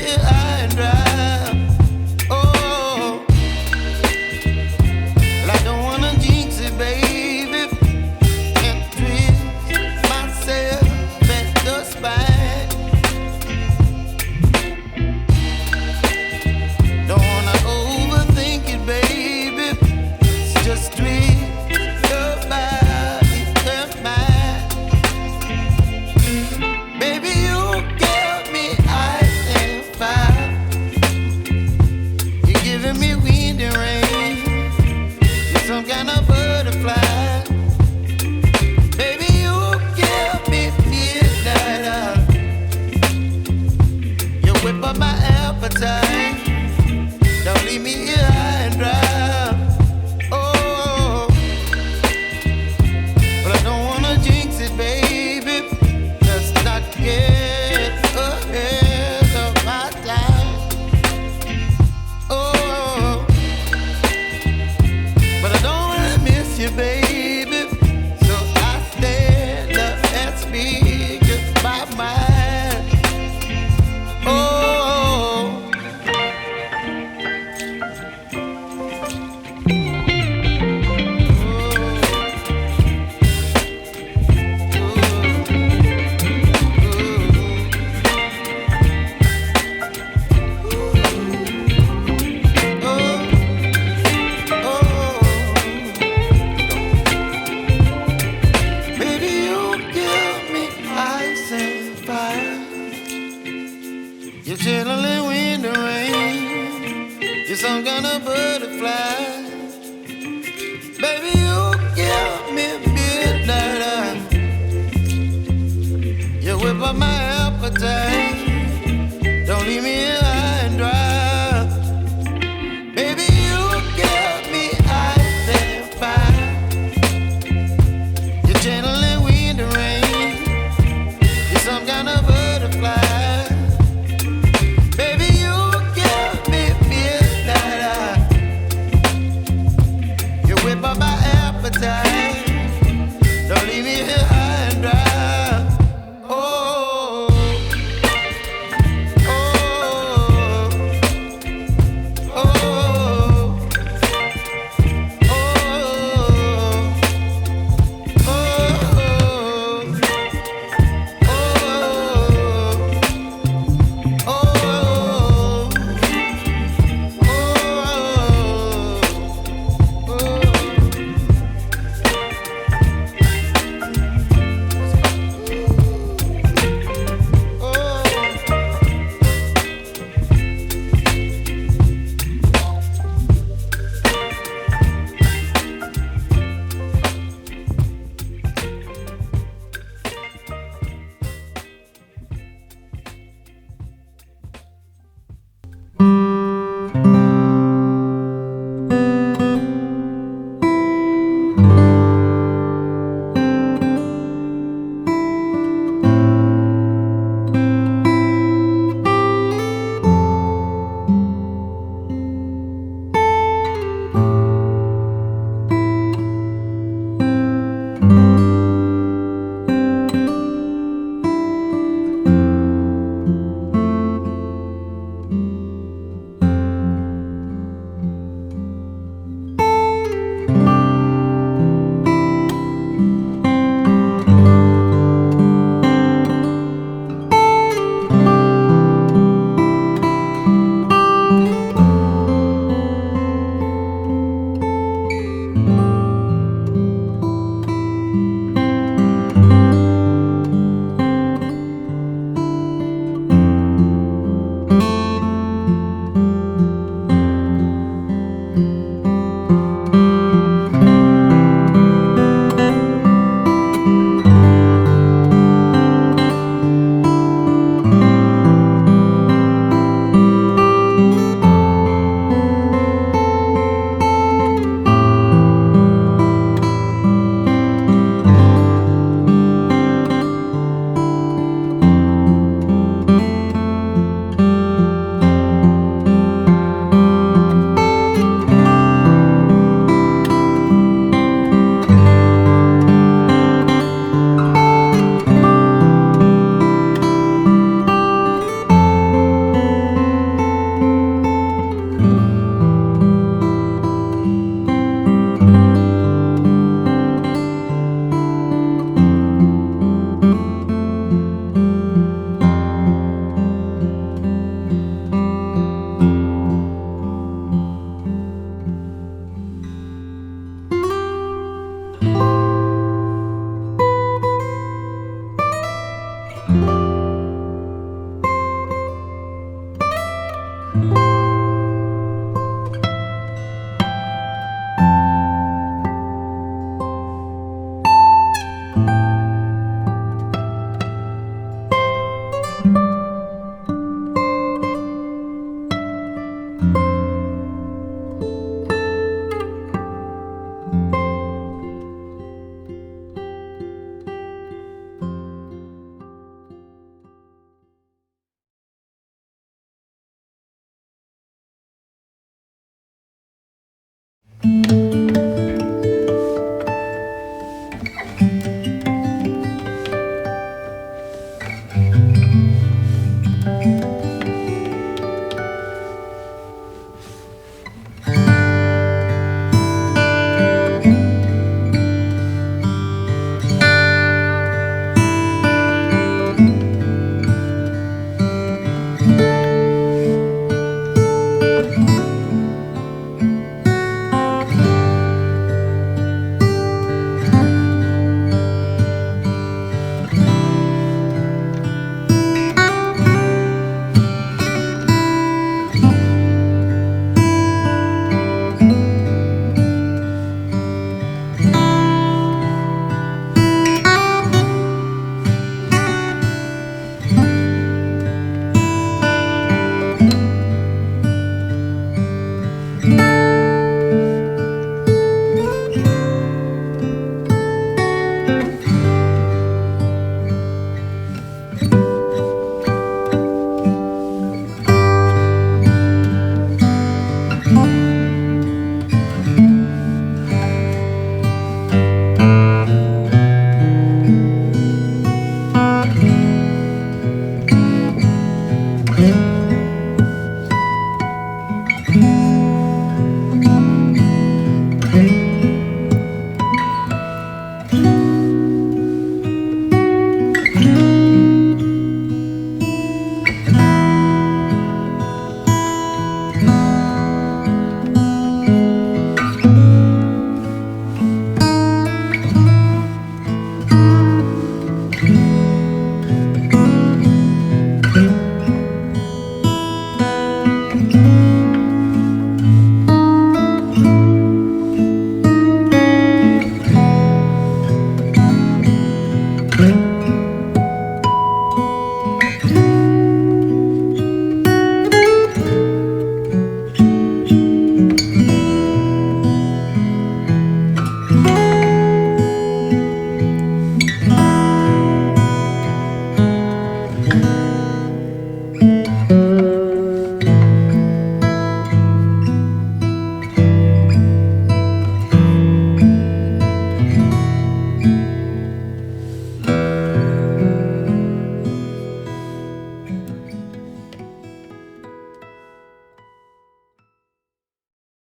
here high and dry. Oh, well, I don't wanna jinx it, baby, and twist myself at the spine. Don't wanna overthink it, baby. It's just twist your body and mine. Baby, you give me ice and fire. You're giving me wind and rain. You're some kind of butterfly. Baby, you give me midnight hour. You whip up my appetite. Don't leave me here high and dry. Oh, but I don't wanna jinx it, baby. Let's not get ahead of my time. Oh, but I don't wanna miss you, baby. So I stand up and speak my mind. Oh. Baby, you give me ice and fire. You're chilling wind and rain. You're some kind of butterfly. Baby, you give me midnight hour. You whip up my appetite. Don't leave me here high and dry. Baby, you give me ice and fire. You're channeling wind and rain. You're some kind of butterfly. Baby, you give me midnight hour. You whip up my appetite. Don't leave me here high and dry. Oh.